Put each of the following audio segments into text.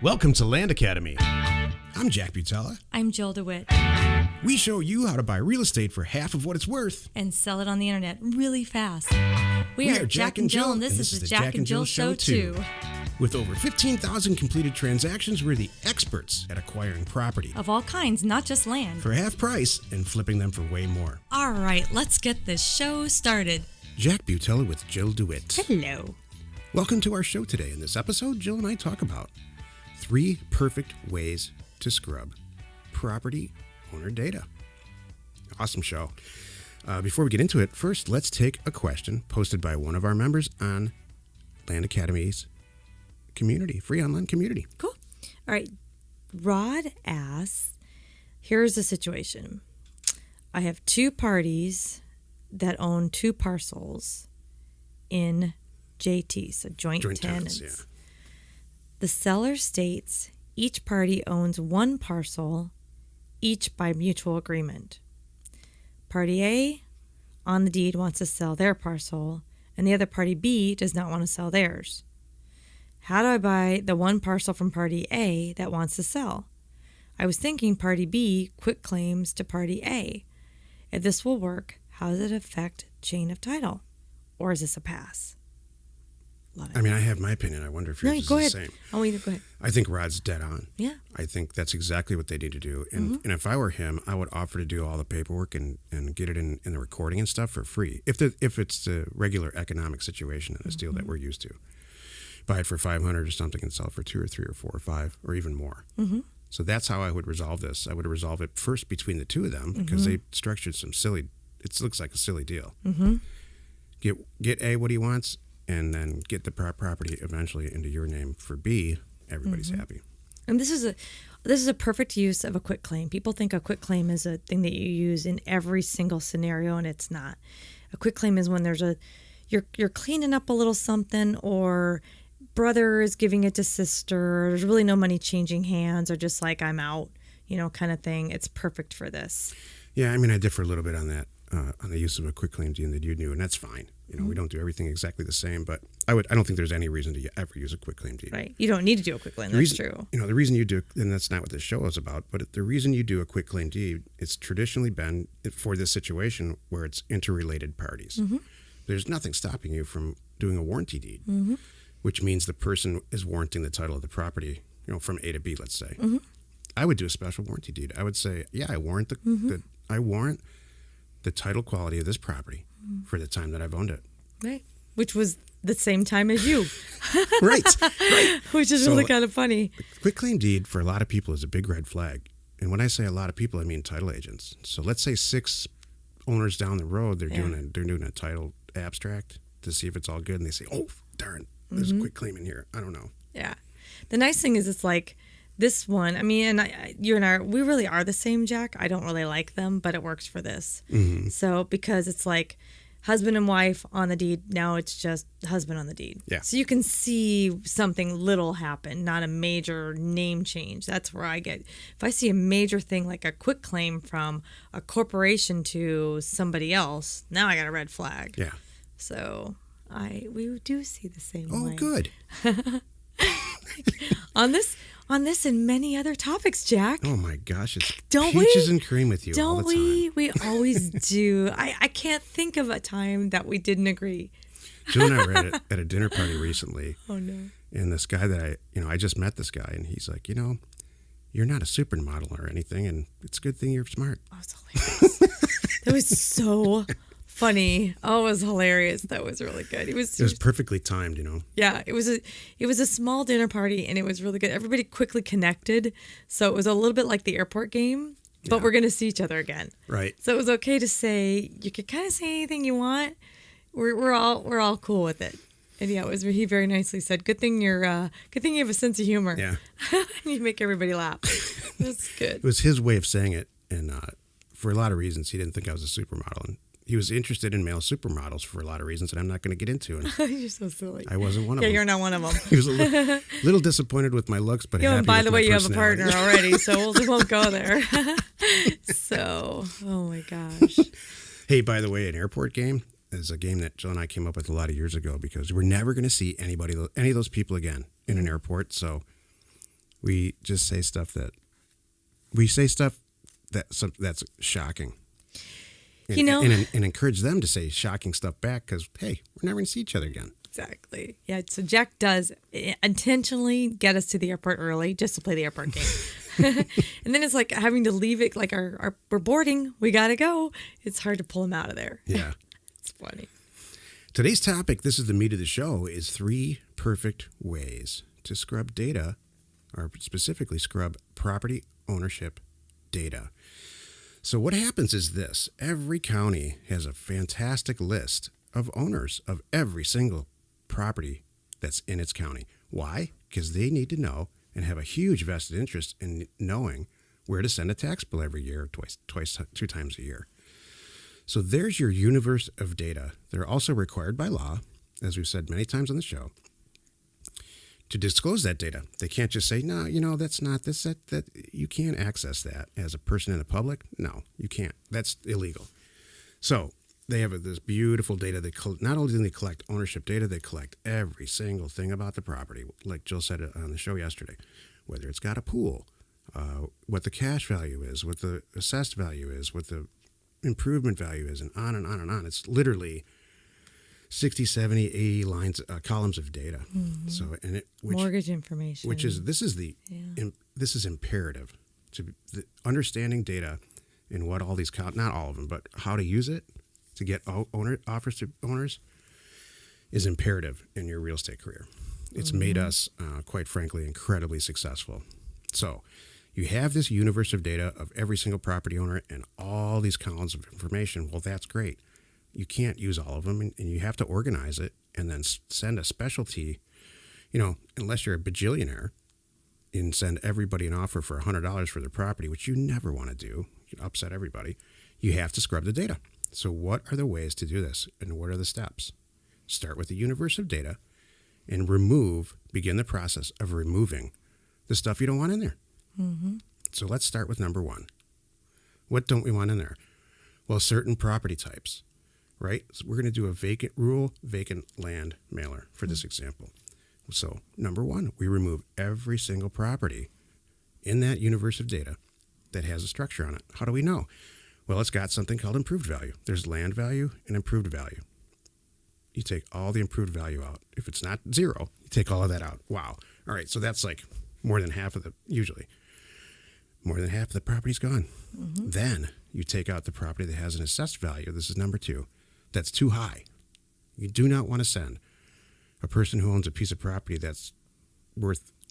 Welcome to Land Academy. I'm Jack Butala. I'm Jill DeWit. We show you how to buy real estate for half of what it's worth. And sell it on the internet really fast. We are Jack and Jill, and this is the Jack and Jill Show 2. With over 15,000 completed transactions, we're the experts at acquiring property. Of all kinds, not just land. For half price and flipping them for way more. All right, let's get this show started. Jack Butala with Jill DeWit. Hello. Welcome to our show today. In this episode, Jill and I talk about 3 perfect ways to scrub property owner data. Awesome show. Before we get into it, first let's take a question posted by one of our members on Land Academy's community, free online community. Cool. All right. Rod asks, here's the situation. I have 2 parties that own 2 parcels in JT, so joint tenants. Yeah. The seller states each party owns 1 parcel, each by mutual agreement. Party A on the deed wants to sell their parcel, and the other party B does not want to sell theirs. How do I buy the 1 parcel from party A that wants to sell? I was thinking party B quit claims to party A. If this will work, how does it affect chain of title? Or is this a pass? Love it. I mean, I have my opinion. I wonder if yours is the same. Oh, go ahead. I think Rod's dead on. Yeah. I think that's exactly what they need to do. And and if I were him, I would offer to do all the paperwork and get it in the recording and stuff for free. If it's the regular economic situation in this deal that we're used to. Buy it for $500 or something and sell it for 2 or 3 or 4 or 5 or even more. So that's how I would resolve this. I would resolve it first between the 2 of them because they structured some silly, it looks like a silly deal. Get A what he wants, and then get the property eventually into your name for B. Everybody's happy. And this is a perfect use of a quit claim. People think a quit claim is a thing that you use in every single scenario, and it's not. A quit claim is when there's you're cleaning up a little something, or brother is giving it to sister. There's really no money changing hands, or just like I'm out, kind of thing. It's perfect for this. Yeah, I mean, I differ a little bit on that, on the use of a quit claim deed that you knew, and that's fine. We don't do everything exactly the same, but I don't think there's any reason to ever use a quit claim deed. Right. You don't need to do a quit claim. That's true. The reason you do, and that's not what this show is about, but the reason you do a quit claim deed, it's traditionally been for this situation where it's interrelated parties. There's nothing stopping you from doing a warranty deed, which means the person is warranting the title of the property, from A to B, let's say. I would do a special warranty deed. I would say, yeah, I warrant the title quality of this property for the time that I've owned it. Right. Which was the same time as you. Right. Which is really kind of funny. Quit claim deed for a lot of people is a big red flag. And when I say a lot of people, I mean title agents. So let's say 6 owners down the road, they're doing a title abstract to see if it's all good, and they say, oh, darn, there's a quit claim in here. I don't know. Yeah. The nice thing is it's like this one, I mean, and you and I, we really are the same, Jack. I don't really like them, but it works for this. So because it's like husband and wife on the deed, now it's just husband on the deed. Yeah. So you can see something little happen, not a major name change. That's where I get, if I see a major thing like a quit claim from a corporation to somebody else, now I got a red flag. Yeah. So we do see the same way. Oh, good. On this and many other topics, Jack. Oh my gosh, it's peaches and cream with you all the time. Don't we? We always do. I can't think of a time that we didn't agree. Jill and I were at a dinner party recently. Oh no. And this guy that I just met this guy, and he's like, you're not a supermodel or anything, and it's a good thing you're smart. Oh, it's hilarious. That was so funny. Oh, it was hilarious. That was really good. It was perfectly timed, Yeah, it was a small dinner party, and it was really good. Everybody quickly connected, so it was a little bit like the airport game, but we're going to see each other again. Right. So it was okay to say, you could kind of say anything you want. We're all cool with it. And yeah, he very nicely said, good thing you have a sense of humor. Yeah. And you make everybody laugh. That's good. It was his way of saying it, and for a lot of reasons, he didn't think I was a supermodel, and he was interested in male supermodels for a lot of reasons that I'm not going to get into. And you're so silly. I wasn't one of them. Yeah, you're not one of them. He was a little disappointed with my looks, but happy and by the way, with you my have a partner already, so we won't go there. So, oh my gosh. Hey, by the way, an airport game is a game that Jill and I came up with a lot of years ago because we're never going to see any of those people again in an airport. So We just say stuff that's shocking. And, and encourage them to say shocking stuff back because, hey, we're never going to see each other again. Exactly. Yeah. So Jack does intentionally get us to the airport early just to play the airport game. And then it's like having to leave it, like we're boarding, we got to go. It's hard to pull him out of there. Yeah. It's funny. Today's topic, this is the meat of the show, is 3 perfect ways to scrub data, or specifically scrub property ownership data. So what happens is this. Every county has a fantastic list of owners of every single property that's in its county. Why? Because they need to know and have a huge vested interest in knowing where to send a tax bill every year, 2 times a year. So there's your universe of data. They're also required by law, as we've said many times on the show, to disclose that data. They can't just say, no, that's not this, that you can't access that as a person in the public. No, you can't. That's illegal. So they have this beautiful data. Not only do they collect ownership data, they collect every single thing about the property. Like Jill said on the show yesterday, whether it's got a pool, what the cash value is, what the assessed value is, what the improvement value is, and on and on and on. It's literally 60, 70, 80 lines, columns of data. Mm-hmm. So, mortgage information, this is imperative to understanding data and what all these, not all of them, but how to use it to get offers to owners is imperative in your real estate career. It's made us, quite frankly, incredibly successful. So you have this universe of data of every single property owner and all these columns of information. Well, that's great. You can't use all of them, and you have to organize it and then send a specialty, unless you're a bajillionaire, and send everybody an offer for $100 for their property, which you never want to do. You upset everybody. You have to scrub the data. So what are the ways to do this, and what are the steps? Start with the universe of data and begin the process of removing the stuff you don't want in there. Mm-hmm. So let's start with number 1. What don't we want in there? Well, certain property types. Right? So we're going to do a vacant land mailer for this example. So number 1, we remove every single property in that universe of data that has a structure on it. How do we know? Well, it's got something called improved value. There's land value and improved value. You take all the improved value out. If it's not 0, you take all of that out. Wow. All right. So that's like more than half of the property's gone. Mm-hmm. Then you take out the property that has an assessed value. This is number 2. That's too high. You do not want to send a person who owns a piece of property that's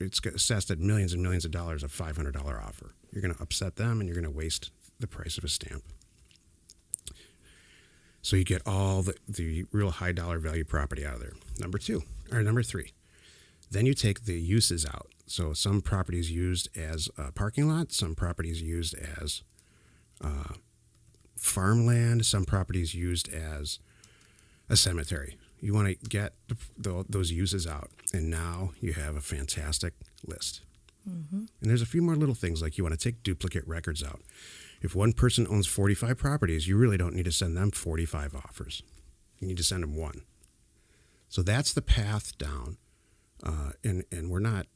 it's assessed at millions and millions of dollars a $500 offer. You're going to upset them, and you're going to waste the price of a stamp. So you get all the real high dollar value property out of there. Number 3. Then you take the uses out. So some properties used as a parking lot, some properties used as farmland, some properties used as a cemetery. You want to get those uses out, and now you have a fantastic list. Mm-hmm. And there's a few more little things, like you want to take duplicate records out. If one person owns 45 properties, you really don't need to send them 45 offers. You need to send them 1. So that's the path down, and we're not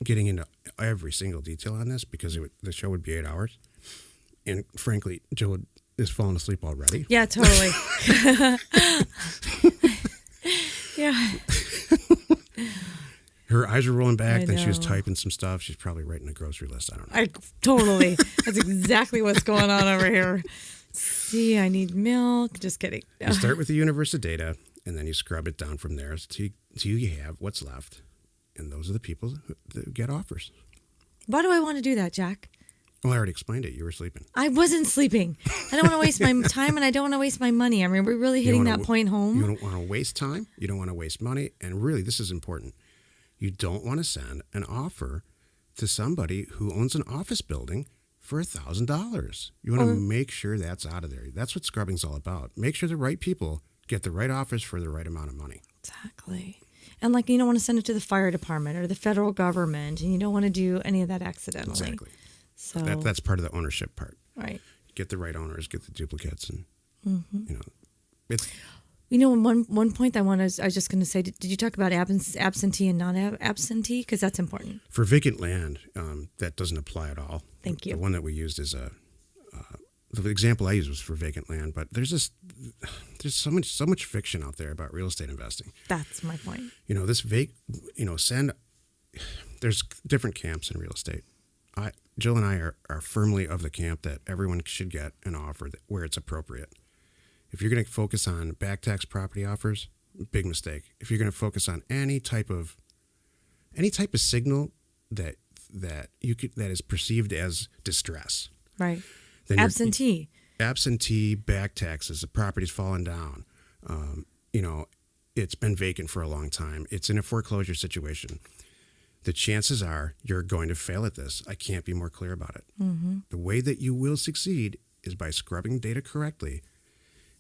getting into every single detail on this because the show would be 8 hours. And frankly, Jill is falling asleep already. Yeah, totally. Yeah. Her eyes were rolling back. Then she was typing some stuff. She's probably writing a grocery list. I don't know. Totally. That's exactly what's going on over here. See, I need milk. Just kidding. You start with the universe of data, and then you scrub it down from there till you have what's left. And those are the people that get offers. Why do I want to do that, Jack? Well, I already explained it. You were sleeping. I wasn't sleeping. I don't want to waste my time, and I don't want to waste my money. I mean, we're really hitting that point home. You don't want to waste time. You don't want to waste money. And really, this is important. You don't want to send an offer to somebody who owns an office building for $1,000. You want to make sure that's out of there. That's what scrubbing's all about. Make sure the right people get the right offers for the right amount of money. Exactly. And you don't want to send it to the fire department or the federal government, and you don't want to do any of that accidentally. Exactly. So that's part of the ownership part. Right. Get the right owners, get the duplicates, and mm-hmm. it's. One point I was just going to say, did you talk about absentee and non-absentee? Because that's important. For vacant land, that doesn't apply at all. Thank you. The one that we used is the example I used was for vacant land, but there's so much fiction out there about real estate investing. That's my point. There's different camps in real estate. Jill and I are firmly of the camp that everyone should get an offer where it's appropriate. If you're going to focus on back tax property offers, big mistake. If you're going to focus on any type of signal that is perceived as distress, right? Then absentee back taxes, the property's fallen down. It's been vacant for a long time. It's in a foreclosure situation. The chances are you're going to fail at this. I can't be more clear about it. Mm-hmm. The way that you will succeed is by scrubbing data correctly.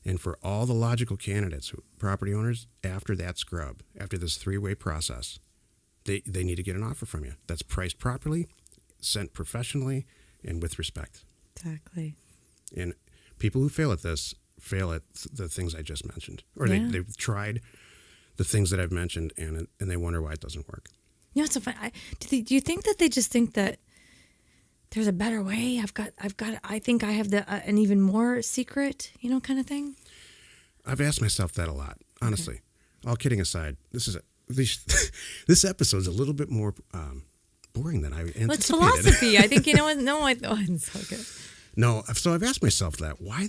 And for all the logical candidates, property owners, after that scrub, after this three-way process, they need to get an offer from you that's priced properly, sent professionally, and with respect. Exactly. And people who fail at this fail at the things I just mentioned. Or they've tried the things that I've mentioned, and they wonder why it doesn't work. It's so funny. Do you think that they just think that there's a better way? I think I have an even more secret, kind of thing. I've asked myself that a lot, honestly. Okay. All kidding aside, this episode's a little bit more boring than I anticipated. Well, it's philosophy. I think it's so good. No, so I've asked myself that. Why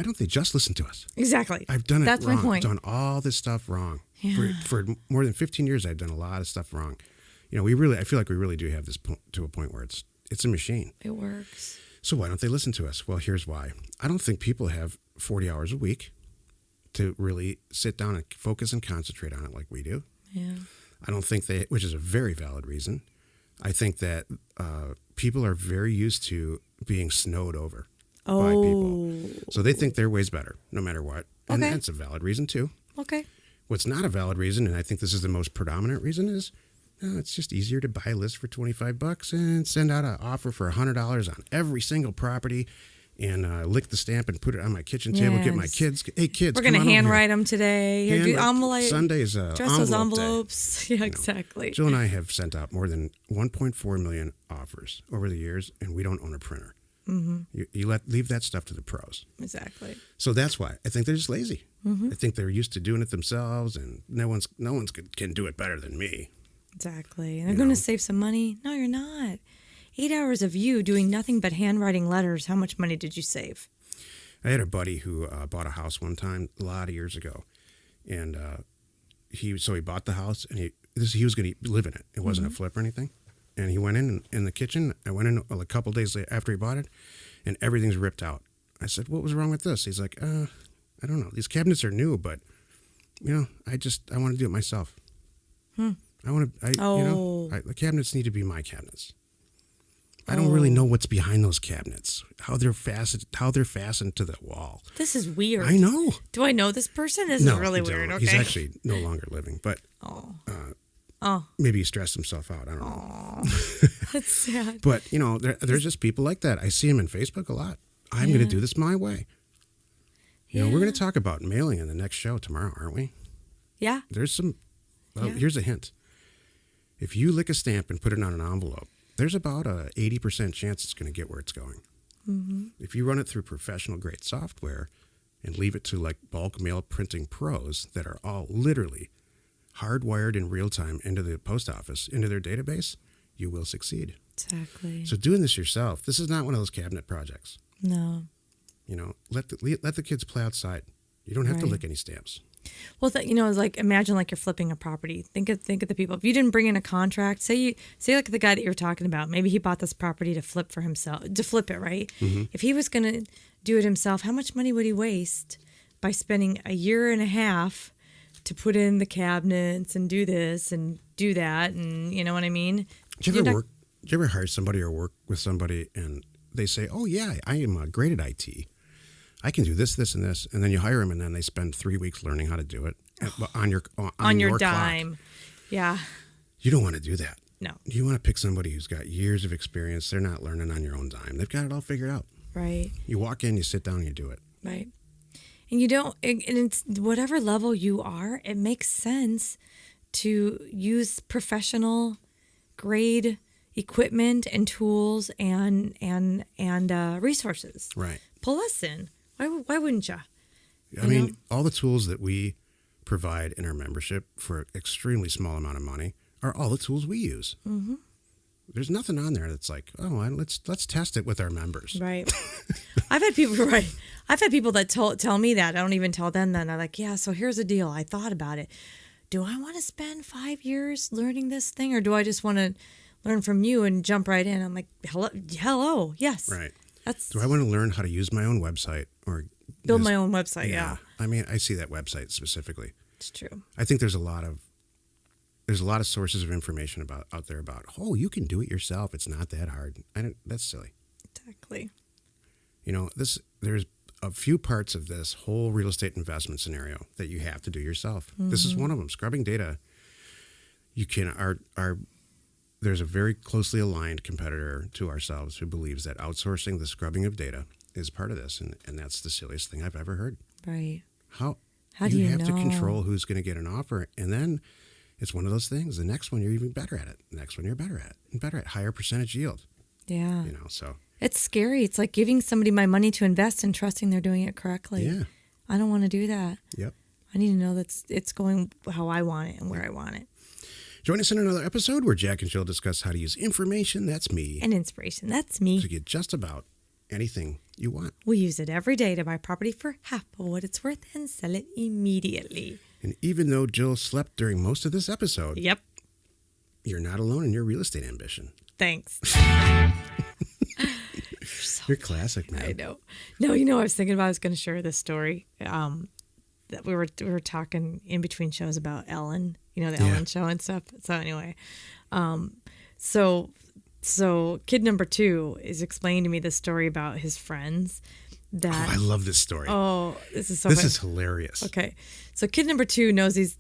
don't they just listen to us? Exactly. I've done it That's wrong. My point. I've done all this stuff wrong. Yeah. For more than 15 years, I've done a lot of stuff wrong. I feel like we really do have this to a point where it's a machine. It works. So why don't they listen to us? Well, here's why. I don't think people have 40 hours a week to really sit down and focus and concentrate on it like we do. Yeah. I don't think which is a very valid reason. I think that people are very used to being snowed over by people. So they think their way's better, no matter what. And that's a valid reason, too. Okay. What's not a valid reason, and I think this is the most predominant reason, is it's just easier to buy a list for $25 and send out an offer for $100 on every single property and lick the stamp and put it on my kitchen table, get my kids. Hey, kids, we're going to handwrite them today. Sunday is dress those envelopes. Day. Yeah, exactly. Jill and I have sent out more than 1.4 million offers over the years, and we don't own a printer. Mm-hmm. You leave that stuff to the pros. Exactly. So that's why I think they're just lazy. Mm-hmm. I think they're used to doing it themselves, and no one's can do it better than me. Exactly. And they're going to save some money. No, you're not. 8 hours of you doing nothing but handwriting letters. How much money did you save? I had a buddy who bought a house one time a lot of years ago, and he bought the house, and he was going to live in it. It wasn't a flip or anything. And he went in the kitchen. I went in a couple days after he bought it, and everything's ripped out. I said, "What was wrong with this?" He's like, "I don't know. These cabinets are new, but I want to do it myself. The cabinets need to be my cabinets. I don't really know what's behind those cabinets, how they're fastened to the wall. This is weird. I know. Do I know this person? This is really weird. Okay. He's actually no longer living, but maybe he stressed himself out. I don't know. That's sad. But there's just people like that. I see him on Facebook a lot. I'm going to do this my way. We're going to talk about mailing in the next show tomorrow, aren't we? Yeah. There's some. Well, here's a hint. If you lick a stamp and put it on an envelope, there's about a 80% chance it's going to get where it's going. Mm-hmm. If you run it through professional grade software and leave it to like bulk mail printing pros that are all literally hardwired in real time into the post office, into their database, you will succeed. Exactly. So doing this yourself, this is not one of those cabinet projects. No. Let the kids play outside. You don't have to lick any stamps. Well, it's like, imagine like you're flipping a property. Think of the people. If you didn't bring in a contract, say like the guy that you're talking about, maybe he bought this property to flip for himself, to flip it, right? Mm-hmm. If he was going to do it himself, how much money would he waste by spending a year and a half to put in the cabinets and do this and do that, and you know what I mean? Did you ever hire somebody or work with somebody and they say, "Oh yeah, I am great at IT. I can do this, this, and this," and then you hire them, and then they spend 3 weeks learning how to do it on your dime. Clock. Yeah. You don't want to do that. No. You want to pick somebody who's got years of experience. They're not learning on your own dime. They've got it all figured out. Right. You walk in, you sit down, and you do it. Right. And you don't, and it's whatever level you are, it makes sense to use professional grade equipment and tools and resources. Right. Pull us in. Why wouldn't you? I mean, all the tools that we provide in our membership for an extremely small amount of money are all the tools we use. Mm-hmm. There's nothing on there that's like, oh, let's test it with our members. Right. I've had people that tell me that. I don't even tell them that. They're like, yeah, so here's the deal. I thought about it. Do I want to spend 5 years learning this thing, or do I just want to learn from you and jump right in? I'm like, hello, yes. Right. Do I want to learn how to use my own website or build my own website? Yeah. I mean, I see that website specifically. It's true. I think there's a lot of sources of information out there about, oh, you can do it yourself. It's not that hard. That's silly. Exactly. There's a few parts of this whole real estate investment scenario that you have to do yourself. Mm-hmm. This is one of them. Scrubbing data. There's a very closely aligned competitor to ourselves who believes that outsourcing the scrubbing of data is part of this, and that's the silliest thing I've ever heard. Right. How do you have know? to control who's going to get an offer, and then it's one of those things. The next one you're even better at it. The next one you're better at higher percentage yield. Yeah. So it's scary. It's like giving somebody my money to invest and trusting they're doing it correctly. Yeah. I don't want to do that. Yep. I need to know that it's going how I want it and where I want it. Join us in another episode where Jack and Jill discuss how to use information, that's me, and inspiration, that's me, to get just about anything you want. We use it every day to buy property for half of what it's worth and sell it immediately. And even though Jill slept during most of this episode, yep, you're not alone in your real estate ambition. Thanks. You're classic, man. I know. No, I was thinking about I was going to share this story. That we were talking in between shows about Ellen, the Ellen show and stuff. So anyway, so kid number 2 is explaining to me this story about his friends. I love this story. Oh, this is so. This funny. is hilarious. Okay, so kid number 2 knows these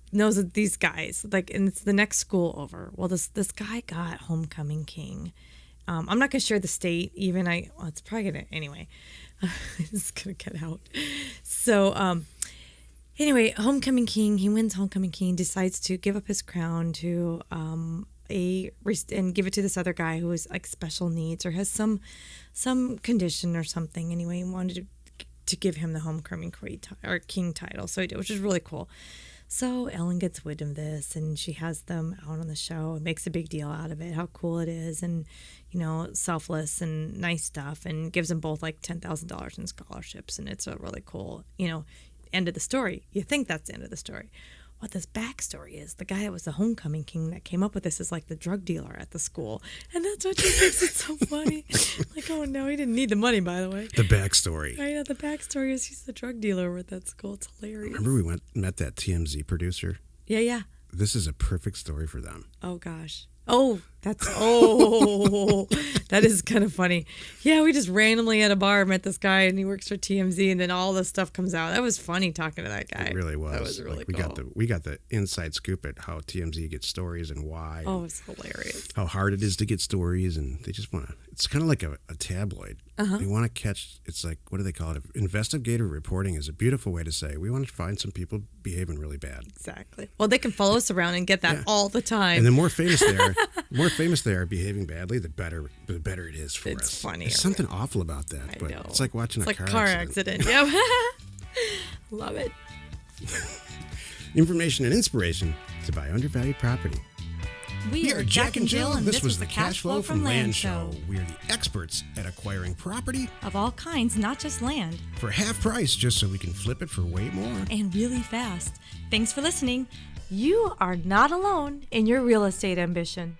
guys, and it's the next school over. Well, this guy got homecoming king. I'm not gonna share the state. It's probably gonna anyway. It's gonna get out. So anyway, homecoming king. He wins homecoming king. Decides to give up his crown to and give it to this other guy who has like special needs or has some condition or something. Anyway, he wanted to give him the homecoming king title, so he did, which is really cool. So Ellen gets wind of this, and she has them out on the show and makes a big deal out of it, how cool it is, and selfless and nice stuff, and gives them both like $10,000 in scholarships, and it's a really cool, end of the story. You think that's the end of the story. What this backstory is, the guy that was the homecoming king that came up with this is like the drug dealer at the school. And that's what just makes it so funny. Like, oh no, he didn't need the money, by the way. The backstory. I know, the backstory is he's the drug dealer at that school. It's hilarious. Remember we met that TMZ producer? Yeah. This is a perfect story for them. Oh gosh. That is kind of funny. Yeah, we just randomly at a bar met this guy, and he works for TMZ, and then all this stuff comes out. That was funny talking to that guy. It really was. That was really cool. We got the inside scoop at how TMZ gets stories and why. Oh, it's hilarious. How hard it is to get stories, and they just want to. It's kind of like a tabloid. Uh-huh. They want to catch. It's like, what do they call it? Investigative reporting is a beautiful way to say we want to find some people behaving really bad. Exactly. Well, they can follow us around and get that all the time. And the more famous they are behaving badly, the better it is for us. It's funny. There's something awful about that. I but know. It's like watching a car accident. Yeah. Love it. Information and inspiration to buy undervalued property. We are Jack and Jill, and this was the Cash Flow from Land Show. We are the experts at acquiring property of all kinds, not just land, for half price, just so we can flip it for way more. And really fast. Thanks for listening. You are not alone in your real estate ambition.